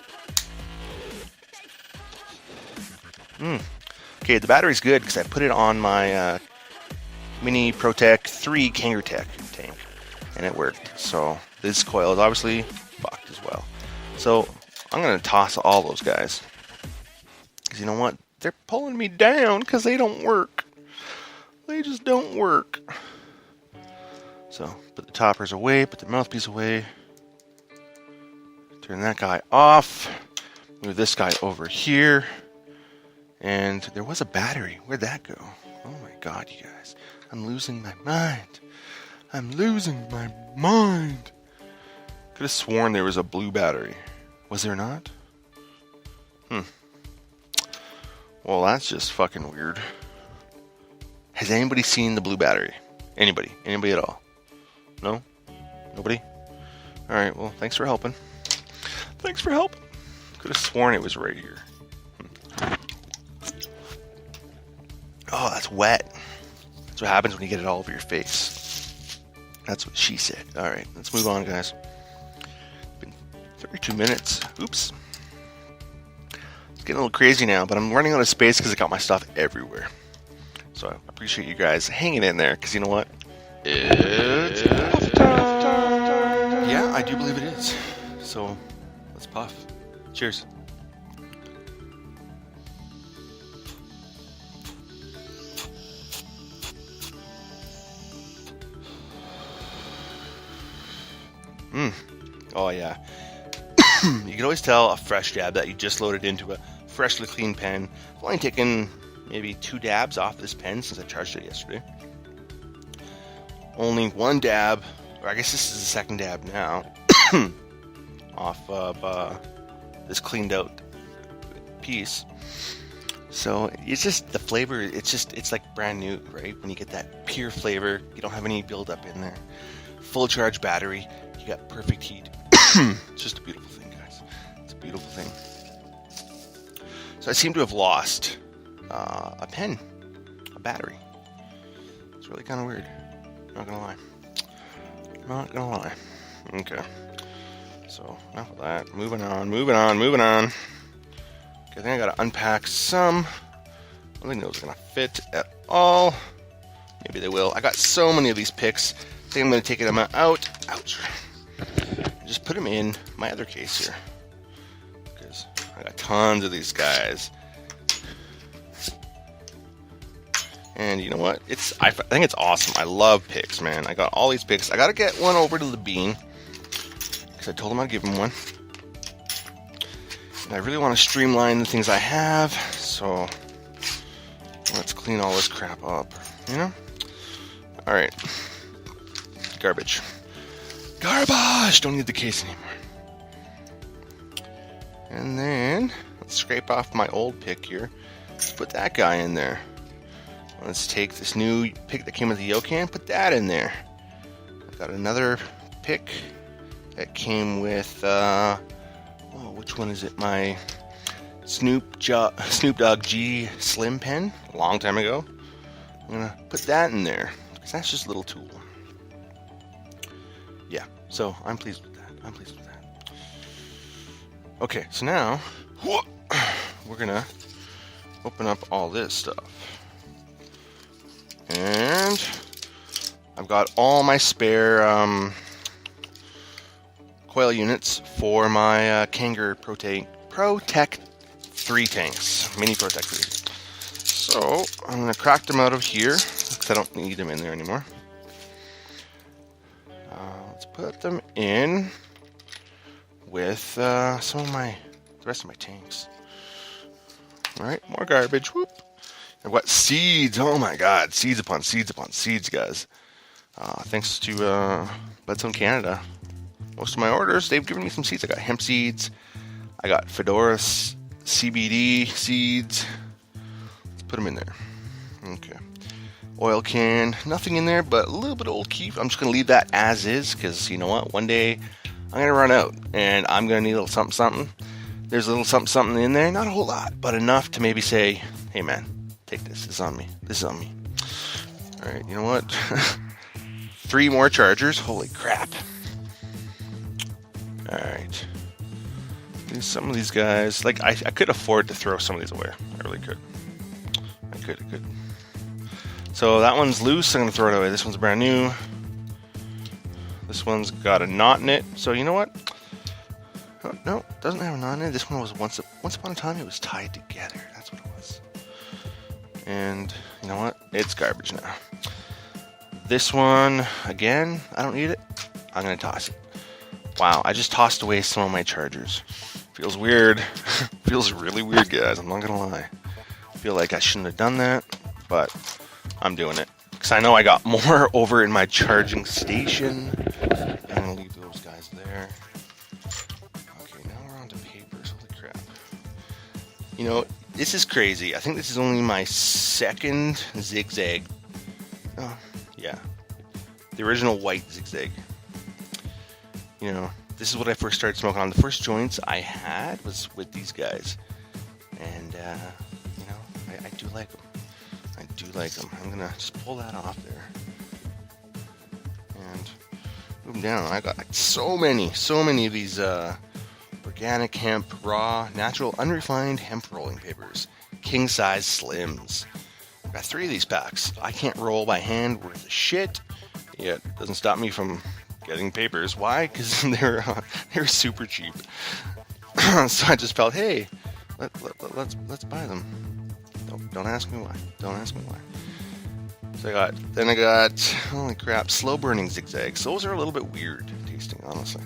Okay, the battery's good because I put it on my Mini ProTech 3 Kangertech tank, and it worked. So this coil is obviously fucked as well. So I'm going to toss all those guys. Because you know what? They're pulling me down because they don't work. They just don't work. So put the toppers away, put the mouthpiece away. Turn that guy off. Move this guy over here. And there was a battery. Where'd that go? Oh my god, you guys. I'm losing my mind. I'm losing my mind. Could have sworn there was a blue battery. Was there not? Well, that's just fucking weird. Has anybody seen the blue battery? Anybody? Anybody at all? No? Nobody? Alright, well, thanks for helping. Thanks for helping. Could have sworn it was right here. Oh, that's wet. That's what happens when you get it all over your face. That's what she said. Alright, let's move on, guys. Been 32 minutes. Oops. It's getting a little crazy now, but I'm running out of space because I got my stuff everywhere. So I appreciate you guys hanging in there, because you know what? It's puff time! Yeah, I do believe it is. So, let's puff. Cheers. Oh yeah. You can always tell a fresh dab that you just loaded into a freshly clean pen. I've only taken maybe 2 dabs off this pen since I charged it yesterday. Only 1 dab, or I guess this is the second dab now, off of this cleaned out piece. So it's just the flavor, it's like brand new, right? When you get that pure flavor, you don't have any buildup in there. Full charge battery, you got perfect heat. It's just a beautiful thing, guys. It's a beautiful thing. So I seem to have lost a pen, a battery. It's really kind of weird. Not gonna lie. Not gonna lie. Okay. So enough of that. Moving on. Okay, I think I gotta unpack some. I don't think those are gonna fit at all. Maybe they will. I got so many of these picks. I think I'm gonna take them out. Ouch. Just put them in my other case here, because I got tons of these guys. And you know what? I think it's awesome. I love picks, man. I got all these picks. I gotta get one over to the Bean, because I told him I'd give him one. And I really want to streamline the things I have, so let's clean all this crap up, you know? Alright. Garbage. Don't need the case anymore. And then let's scrape off my old pick here. Let's put that guy in there. Let's take this new pick that came with the Yokan, put that in there. I've got another pick It came with, which one is it? My Snoop Dogg G Slim pen, a long time ago. I'm gonna put that in there, because that's just a little tool. Yeah, so I'm pleased with that. Okay, so now, we're gonna open up all this stuff. And I've got all my spare coil units for my Kangaroo Protect 3 tanks, mini Protect 3. So I'm going to crack them out of here because I don't need them in there anymore. Let's put them in with the rest of my tanks. All right, more garbage. Whoop. I've got seeds. Oh my God, seeds upon seeds upon seeds, guys. Thanks to Bledsoe Canada. Most of my orders, they've given me some seeds. I got hemp seeds. I got Fedora CBD seeds. Let's put them in there. Okay. Oil can. Nothing in there, but a little bit of old keep. I'm just going to leave that as is because, you know what? One day I'm going to run out and I'm going to need a little something something. There's a little something something in there. Not a whole lot, but enough to maybe say, hey man, take this. This is on me. This is on me. All right. You know what? 3 more chargers. Holy crap. Alright. Some of these guys, like, I could afford to throw some of these away. I really could. I could. So that one's loose. I'm going to throw it away. This one's brand new. This one's got a knot in it. So you know what? Oh, no, it doesn't have a knot in it. This one was once upon a time it was tied together. That's what it was. And you know what? It's garbage now. This one, again, I don't need it. I'm going to toss it. Wow, I just tossed away some of my chargers. Feels weird. Feels really weird, guys. I'm not going to lie. I feel like I shouldn't have done that, but I'm doing it. Because I know I got more over in my charging station. I'm going to leave those guys there. Okay, now we're on to papers. Holy crap. You know, this is crazy. I think this is only my second zigzag. Oh, yeah. The original white zigzag. You know, this is what I first started smoking on. The first joints I had was with these guys. And, you know, I do like them. I do like them. I'm going to just pull that off there. And move them down. I got like, so many of these organic hemp, raw, natural, unrefined hemp rolling papers. King size slims. I've got 3 of these packs. I can't roll by hand worth of shit. Yet it doesn't stop me from getting papers. Why? Because they're super cheap. So I just felt, hey, let's buy them. Don't ask me why. Don't ask me why. So I got holy crap, slow burning zigzags. Those are a little bit weird tasting, honestly.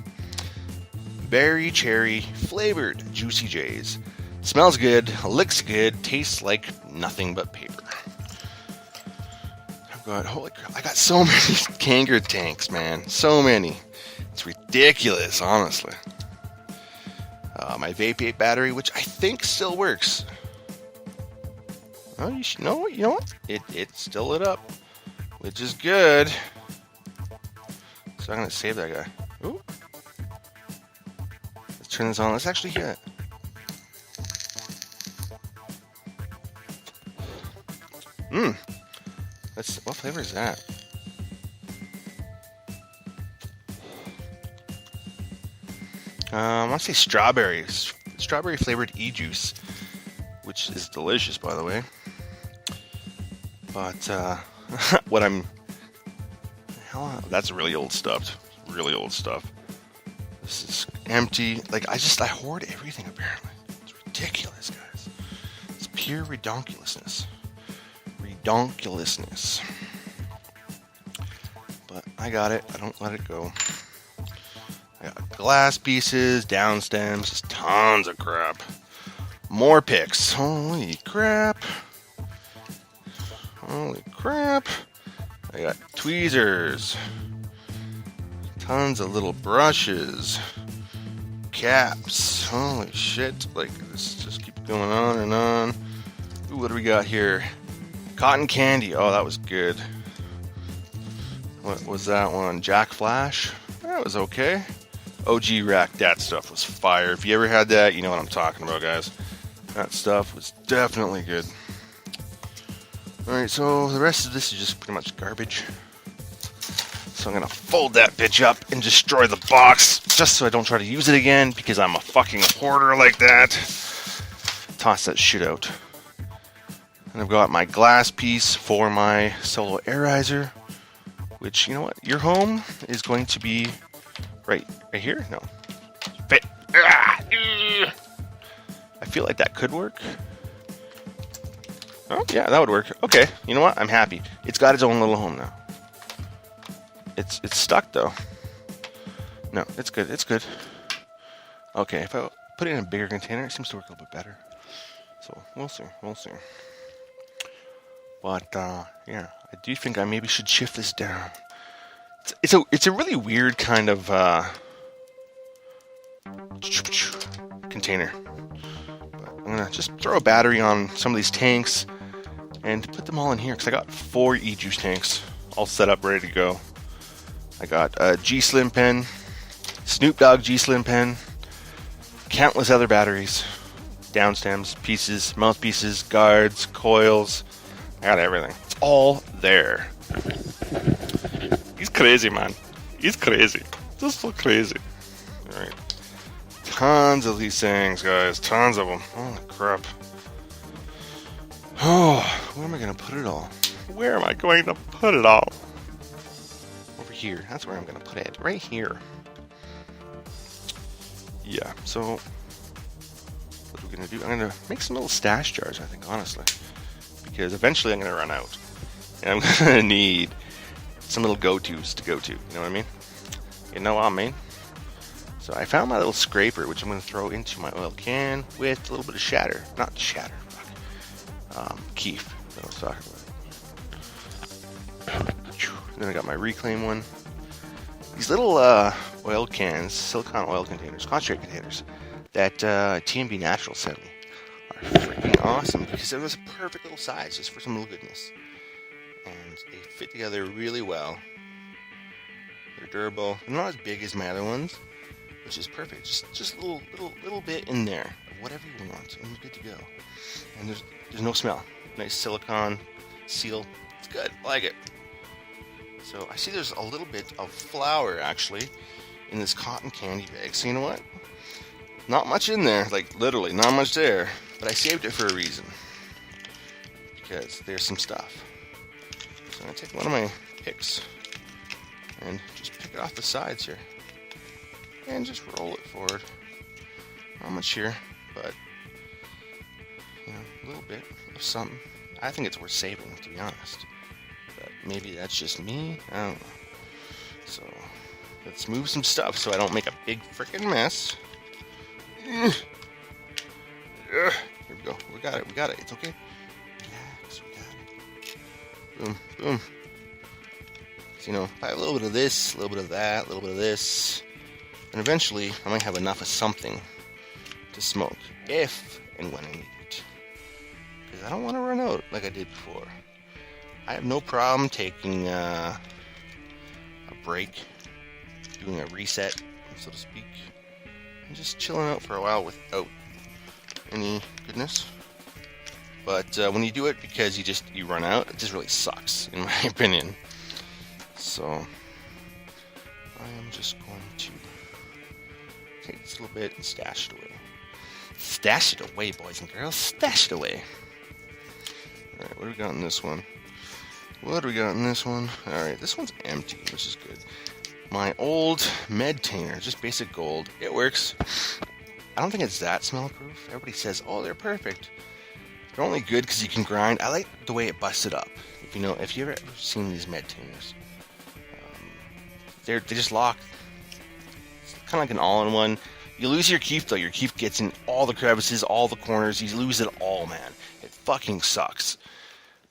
Berry cherry flavored Juicy J's. Smells good, looks good, tastes like nothing but paper. God, holy crap, I got so many Kangaroo tanks, man. So many. It's ridiculous, honestly. My Vape 8 battery, which I think still works. Oh, you know what? It still lit up, which is good. So I'm going to save that guy. Ooh. Let's turn this on. Let's actually hear it. What flavor is that? I want to say strawberries. Strawberry flavored e-juice, which is delicious, by the way. But that's really old stuff. Really old stuff. This is empty. Like I hoard everything. Apparently, it's ridiculous, guys. It's pure redonkulousness. But I got it. I don't let it go. I got glass pieces, down stems, just tons of crap. More picks. Holy crap. I got tweezers. Tons of little brushes. Caps. Holy shit. Like, this just keeps going on and on. Ooh, what do we got here? Cotton candy. Oh, that was good. What was that one? Jack Flash? That was okay. OG rack, that stuff was fire. If you ever had that, you know what I'm talking about, guys. That stuff was definitely good. Alright, so the rest of this is just pretty much garbage. So I'm gonna fold that bitch up and destroy the box, just so I don't try to use it again, because I'm a fucking hoarder like that. Toss that shit out. And I've got my glass piece for my solo airizer, which, you know what, your home is going to be right here? No. Fit. I feel like that could work. Oh, yeah, that would work. Okay, you know what? I'm happy. It's got its own little home now. It's stuck, though. No, it's good. It's good. Okay, if I put it in a bigger container, it seems to work a little bit better. So, we'll see. We'll see. But, yeah, I do think I maybe should shift this down. It's a really weird kind of, container. But I'm gonna just throw a battery on some of these tanks and put them all in here, because I got 4 e-juice tanks all set up, ready to go. I got a G-Slim pen, Snoop Dogg G-Slim pen, countless other batteries, down stems, pieces, mouthpieces, guards, coils. I got everything. It's all there. He's crazy, man. He's crazy. Just so crazy. Alright. Tons of these things, guys. Tons of them. Holy crap. Oh, where am I going to put it all? Where am I going to put it all? Over here. That's where I'm going to put it. Right here. Yeah, so what are we going to do? I'm going to make some little stash jars, I think, honestly. Because eventually I'm going to run out. And I'm going to need some little go-tos to go to. You know what I mean? You know what I mean? So I found my little scraper, which I'm going to throw into my oil can with a little bit of shatter. Not shatter. Keef. That I was talking about. Then I got my reclaim one. These little oil cans, silicone oil containers, concentrate containers, that TMB Natural sent me are freaking awesome, because it was a perfect little size just for some little goodness. And they fit together really well. They're durable. They're not as big as my other ones, which is perfect. Just a little bit in there of whatever you want, and you're good to go. And there's no smell. Nice silicone seal. It's good. I like it. So I see there's a little bit of flour actually in this cotton candy bag. So you know what? Not much in there. Like literally, not much there. But I saved it for a reason. Because there's some stuff. So I'm gonna take one of my picks and just pick it off the sides here. And just roll it forward. Not much here, but you know, a little bit of something. I think it's worth saving, to be honest. But maybe that's just me. I don't know. So let's move some stuff so I don't make a big freaking mess. Here we go. We got it. We got it. It's okay. Relax. We got it. Boom. Boom. So, you know, if I have a little bit of this, a little bit of that, a little bit of this, and eventually I might have enough of something to smoke, if and when I need it. Because I don't want to run out like I did before. I have no problem taking a break, doing a reset, so to speak, and just chilling out for a while without any goodness. But when you do it because you run out, it just really sucks, in my opinion. So I am just going to take this little bit and stash it away. Stash it away, boys and girls. Stash it away. Alright, what do we got in this one? What do we got in this one? Alright, this one's empty, which is good. My old Medtainer, just basic gold. It works. I don't think it's that smell proof. Everybody says, oh, they're perfect. They're only good because you can grind. I like the way it busted up. If you've ever seen these Medtainers, they just lock. It's kind of like an all-in-one. You lose your keef though. Your keef gets in all the crevices, all the corners. You lose it all, man. It fucking sucks.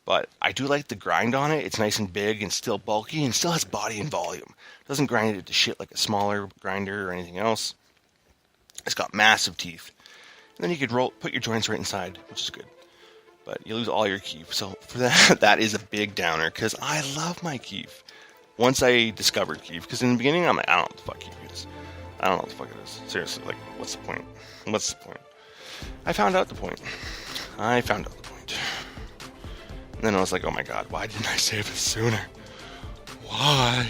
But I do like the grind on it. It's nice and big and still bulky and still has body and volume. It doesn't grind it to shit like a smaller grinder or anything else. It's got massive teeth. And then you could put your joints right inside, which is good. But you lose all your keef. So for that is a big downer, because I love my keef. Once I discovered keef, because in the beginning I'm like, I don't know what the fuck keef is. I don't know what the fuck it is. Seriously, like, what's the point? What's the point? I found out the point. And then I was like, oh my god, why didn't I save this sooner? Why?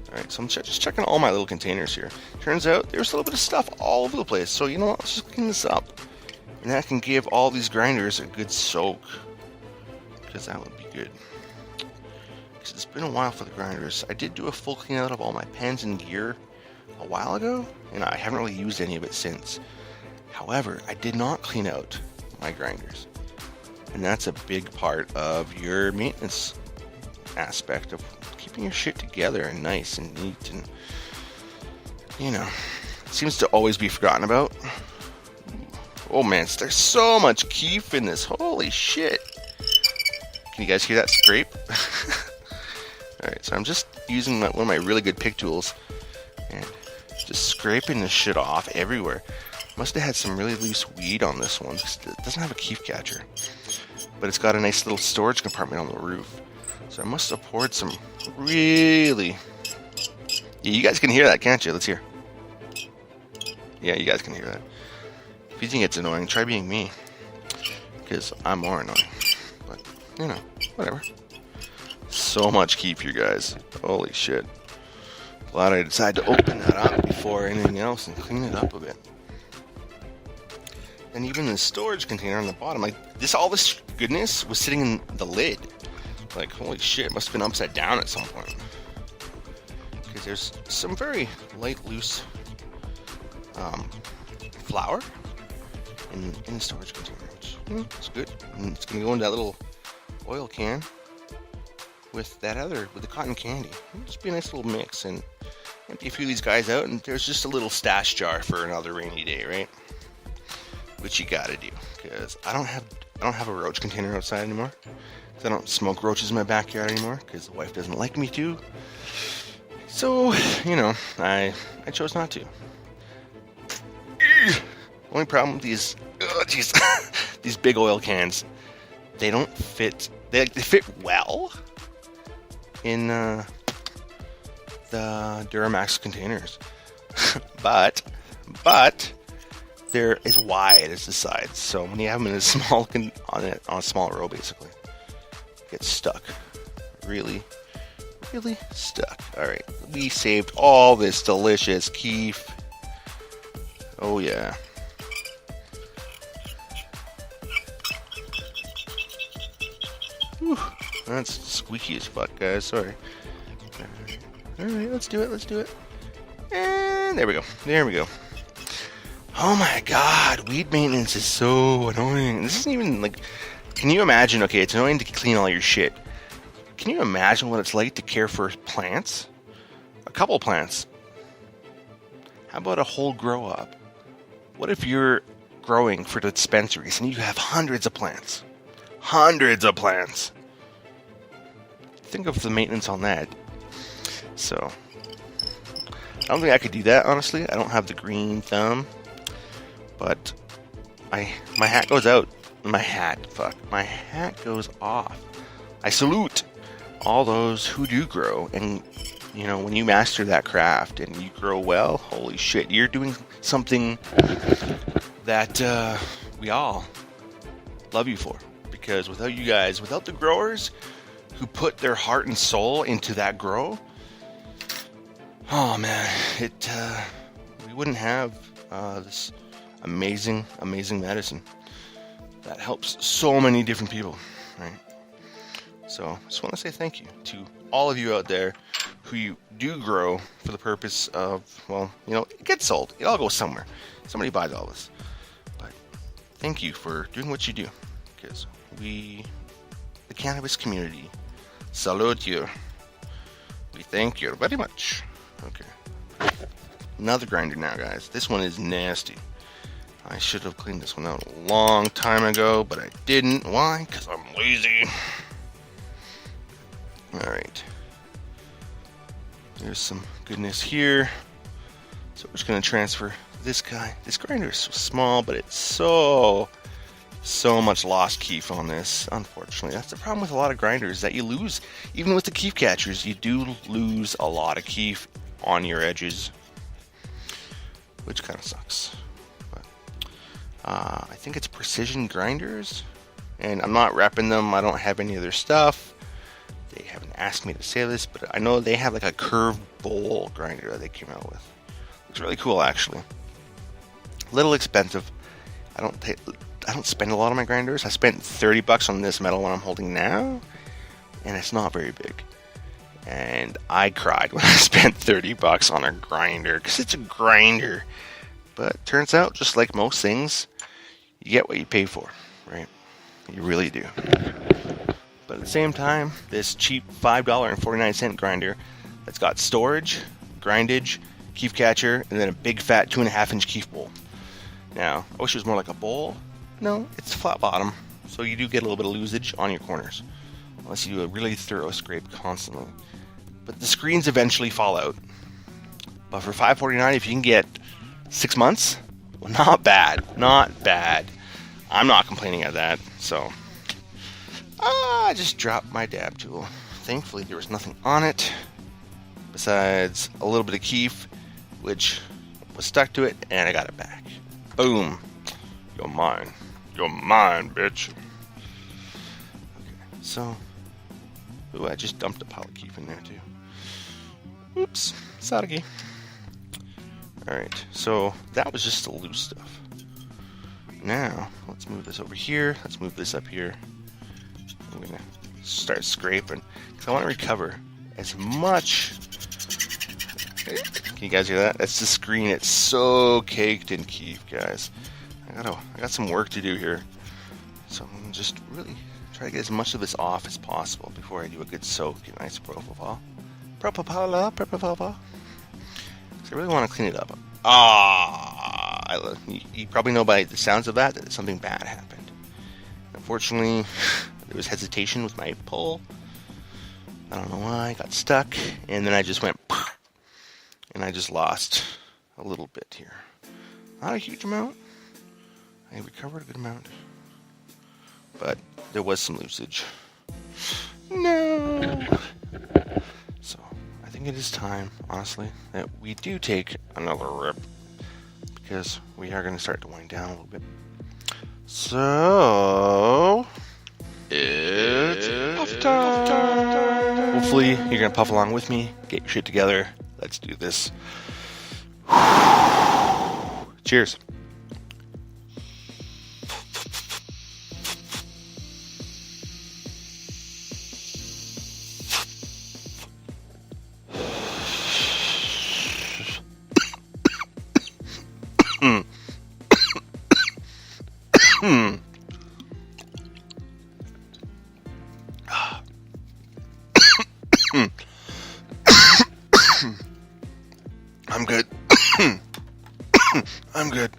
Alright, so I'm just checking all my little containers here. Turns out there's a little bit of stuff all over the place. So you know what, let's just clean this up. And that can give all these grinders a good soak. Because that would be good. Because it's been a while for the grinders. I did do a full clean out of all my pens and gear a while ago. And I haven't really used any of it since. However, I did not clean out my grinders. And that's a big part of your maintenance aspect of keeping your shit together and nice and neat, and you know, it seems to always be forgotten about. Oh man, there's so much keef in this. Holy shit. Can you guys hear that scrape? Alright, so I'm just using one of my really good pick tools and just scraping this shit off everywhere. Must have had some really loose weed on this one. It doesn't have a keef catcher, but it's got a nice little storage compartment on the roof. So I must have poured some really... Yeah, you guys can hear that, can't you? Let's hear. Yeah, you guys can hear that. If you think it's annoying, try being me. Because I'm more annoying. But, you know, whatever. So much keef, you guys. Holy shit. Glad I decided to open that up before anything else and clean it up a bit. And even the storage container on the bottom, like this, all this goodness was sitting in the lid. Like, holy shit, it must have been upside down at some point. Because there's some very light, loose flour in the storage container, which is good. And it's going to go into that little oil can with the cotton candy. It'll just be a nice little mix, and empty a few of these guys out, and there's just a little stash jar for another rainy day, right? Which you gotta do, because I don't have a roach container outside anymore. I don't smoke roaches in my backyard anymore, because the wife doesn't like me to. So, you know, I chose not to. Only problem with these, these big oil cans, they don't fit. They fit well in the Duramax containers, but they're as wide as the sides. So when you have them in a small on a small row, basically, it gets stuck. Really stuck. All right, we saved all this delicious keef. Oh yeah. Whew, that's squeaky as fuck, guys. Sorry. All right, let's do it. And there we go. Oh my god, weed maintenance is so annoying. This isn't even like... Can you imagine, okay, it's annoying to clean all your shit. Can you imagine what it's like to care for plants? A couple plants. How about a whole grow up? What if you're growing for dispensaries and you have hundreds of plants? Think of the maintenance on that. So, I don't think I could do that, honestly. I don't have the green thumb. But my hat goes out. My hat goes off. I salute all those who do grow. And, you know, when you master that craft and you grow well, holy shit, you're doing something that we all love you for. Because without you guys, without the growers who put their heart and soul into that grow, oh man, we wouldn't have this amazing medicine that helps so many different people, right? So I just want to say thank you to all of you out there who you do grow for the purpose of, well, you know, it gets sold. It all goes somewhere. Somebody buys all this. But thank you for doing what you do, because we, the cannabis community, salute you. We thank you very much. Okay. Another grinder now, guys. This one is nasty. I should have cleaned this one out a long time ago, but I didn't. Why? Because I'm lazy. Alright. There's some goodness here. So we're just going to transfer this guy. This grinder is so small, but it's so much lost keef on this, unfortunately. That's the problem with a lot of grinders, that you lose. Even with the keef catchers, you do lose a lot of keef on your edges. which kind of sucks. But I think it's Precision Grinders, and I'm not repping them. I don't have any of their stuff. They haven't asked me to say this, but I know they have like a curved bowl grinder that they came out with. Looks really cool, actually. A little expensive. I don't spend a lot on my grinders. I spent $30 on this metal one I'm holding now, and it's not very big. And I cried when I spent $30 on a grinder, because it's a grinder. But turns out, just like most things, you get what you pay for, right? You really do. But at the same time, this cheap $5.49 grinder that's got storage, grindage, keef catcher, and then a big fat 2.5-inch keef bowl. Now, I wish it was more like a bowl. No, it's flat bottom, so you do get a little bit of losage on your corners, unless you do a really thorough scrape constantly. But the screens eventually fall out. But for $5.49, if you can get 6 months, well, not bad, not bad. I'm not complaining at that, so I just dropped my dab tool. Thankfully, there was nothing on it besides a little bit of keef, which was stuck to it, and I got it back. Boom. You're mine. You're mine, bitch. Okay, so, ooh, I just dumped a pile of keef in there, too. Oops, sorry. Alright, so that was just the loose stuff. Now, let's move this over here. Let's move this up here. I'm going to start scraping, because I want to recover as much. Can you guys hear that? That's the screen. It's so caked in keef, guys. I got some work to do here. So I'm going to just really try to get as much of this off as possible before I do a good soak in nice propofol. Propofol. So I really want to clean it up. You probably know by the sounds of that something bad happened. Unfortunately, there was hesitation with my pull. I don't know why. I got stuck, and then I just went, and I just lost a little bit here. Not a huge amount. I recovered a good amount, but there was some losage. No. So I think it is time, honestly, that we do take another rip, because we are going to start to wind down a little bit. So it's puff time. Hopefully you're going to puff along with me. Get your shit together. Let's do this. Cheers. I'm good. I'm good.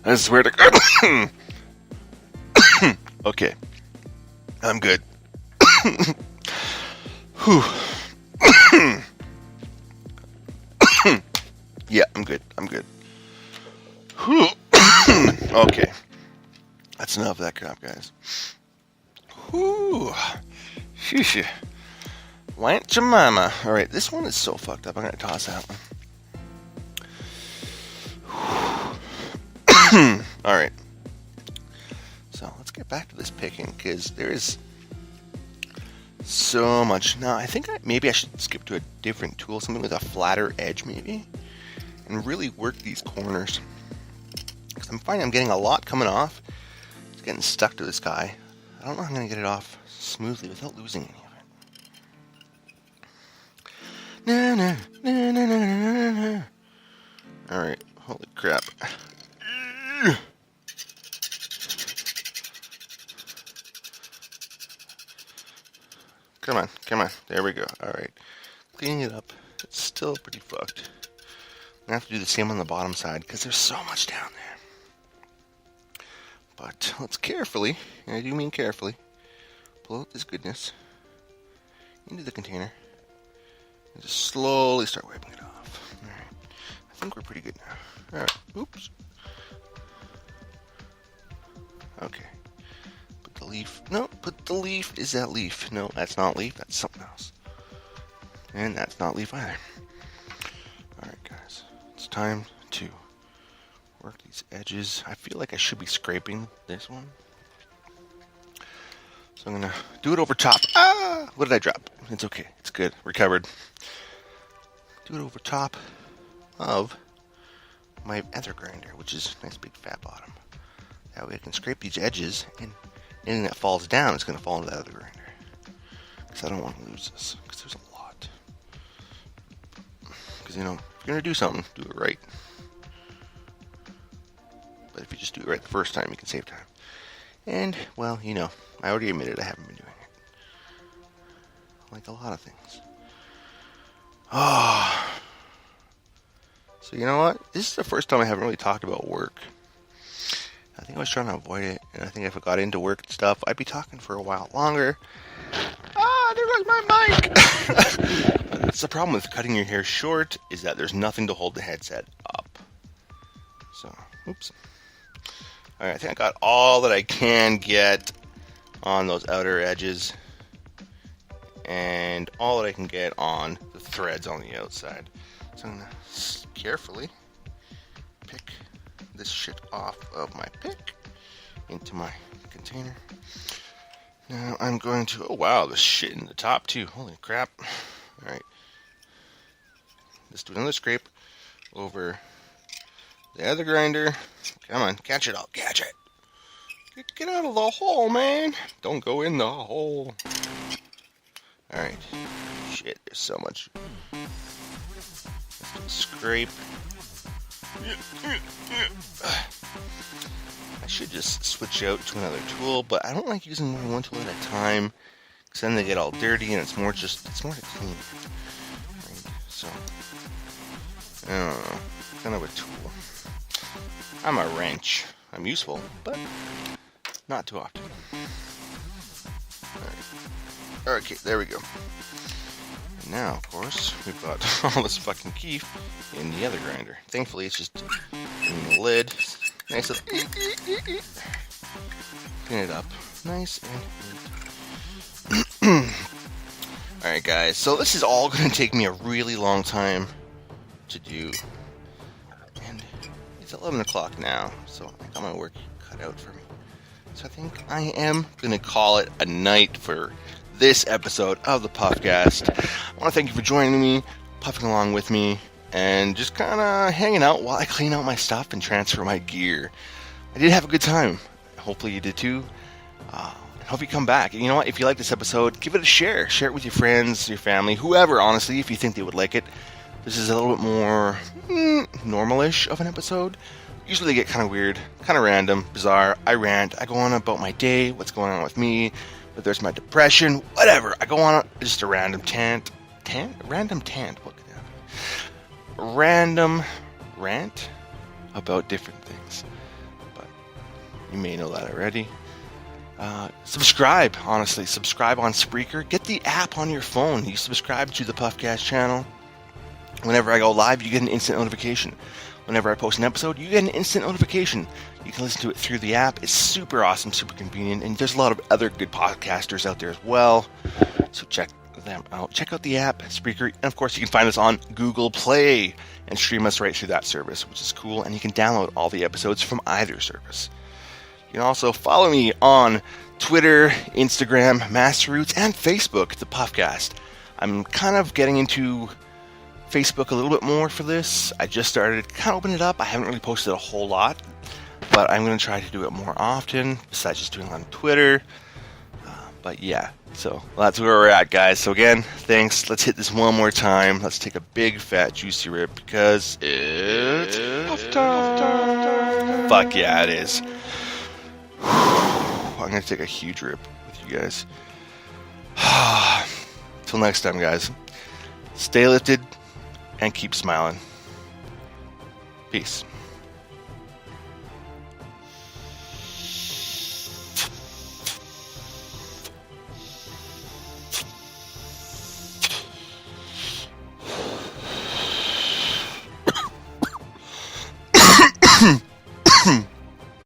I swear to God. Okay. I'm good. Whew. Yeah, I'm good. I'm good. Whew. Okay. That's enough of that crap, guys. Whew. Sheesh. Aunt Jemima. Alright, this one is so fucked up. I'm going to toss that one. Alright. So, let's get back to this picking, because there is so much. Now, I think maybe I should skip to a different tool, something with a flatter edge, maybe, and really work these corners. Because I'm finding I'm getting a lot coming off. It's getting stuck to this guy. I don't know how I'm going to get it off smoothly without losing any of it. No. Alright, holy crap. Come on. There we go. Alright. Cleaning it up. It's still pretty fucked. I'm going to have to do the same on the bottom side, because there's so much down there. But let's carefully, and I do mean carefully, pull out this goodness into the container. And just slowly start wiping it off. Alright. I think we're pretty good now. Alright. Oops. Okay. Put the leaf. No, put the leaf. Is that leaf? No, that's not leaf. That's something else. And that's not leaf either. Alright, guys. Let's time to work these edges. I feel like I should be scraping this one. So I'm going to do it over top. Ah! What did I drop? It's okay. It's good. Recovered. Do it over top of my ether grinder, which is a nice big fat bottom. That way I can scrape these edges, and anything that falls down is going to fall into the other grinder. Because I don't want to lose this, because there's a lot. Because, if you're going to do something, do it right. But if you just do it right the first time, you can save time. And, well, I already admitted I haven't been doing it. Like a lot of things. So you know what? This is the first time I haven't really talked about work. I think I was trying to avoid it, and I think if I got into work and stuff, I'd be talking for a while longer. There goes my mic! That's the problem with cutting your hair short, is that there's nothing to hold the headset up. So, oops. Alright, I think I got all that I can get on those outer edges, and all that I can get on the threads on the outside. So I'm going to carefully pick this shit off of my pick into my container. Now I'm going to, oh wow, there's shit in the top too. Holy crap. Alright. Let's do another scrape over the other grinder. Come on, catch it all, catch it. Get out of the hole, man. Don't go in the hole. Alright. Shit, there's so much. Let's do a scrape. I should just switch out to another tool, but I don't like using more than one tool at a time, because then they get all dirty and it's more to clean. Right? So, I don't know. Kind of a tool. I'm a wrench. I'm useful, but not too often. Alright. Okay, there we go. And now, of course, we've got all this fucking keef in the other grinder. Thankfully, it's just in the lid. Nice little... Clean it up. Nice and neat. Alright, guys. So this is all going to take me a really long time to do. And it's 11 o'clock now, so I got my work cut out for me. So I think I am going to call it a night for this episode of the Puffcast. I want to thank you for joining me, puffing along with me, and just kind of hanging out while I clean out my stuff and transfer my gear. I did have a good time. Hopefully you did too. And hope you come back. And you know what? If you like this episode, give it a share. Share it with your friends, your family, whoever, honestly, if you think they would like it. This is a little bit more normal-ish of an episode. Usually they get kind of weird, kind of random, bizarre. I rant. I go on about my day, what's going on with me, whether there's my depression, whatever. I go on just a random rant. What could that be? Random rant about different things. But you may know that already. Subscribe, honestly. Subscribe on Spreaker. Get the app on your phone. You subscribe to the Puffcast channel. Whenever I go live, you get an instant notification. Whenever I post an episode, you get an instant notification. You can listen to it through the app. It's super awesome, super convenient, and there's a lot of other good podcasters out there as well. So check them out. Check out the app, Spreaker, and of course you can find us on Google Play and stream us right through that service, which is cool, and you can download all the episodes from either service. You can also follow me on Twitter, Instagram, Masterroots, and Facebook, the Puffcast. I'm kind of getting into Facebook a little bit more for this. I just started kind of opening it up. I haven't really posted a whole lot, but I'm going to try to do it more often, besides just doing it on Twitter. But yeah, so that's where we're at, guys. So again, thanks. Let's hit this one more time. Let's take a big, fat, juicy rip, because it's puff time. Fuck yeah, it is. I'm going to take a huge rip with you guys. Till next time, guys. Stay lifted and keep smiling. Peace.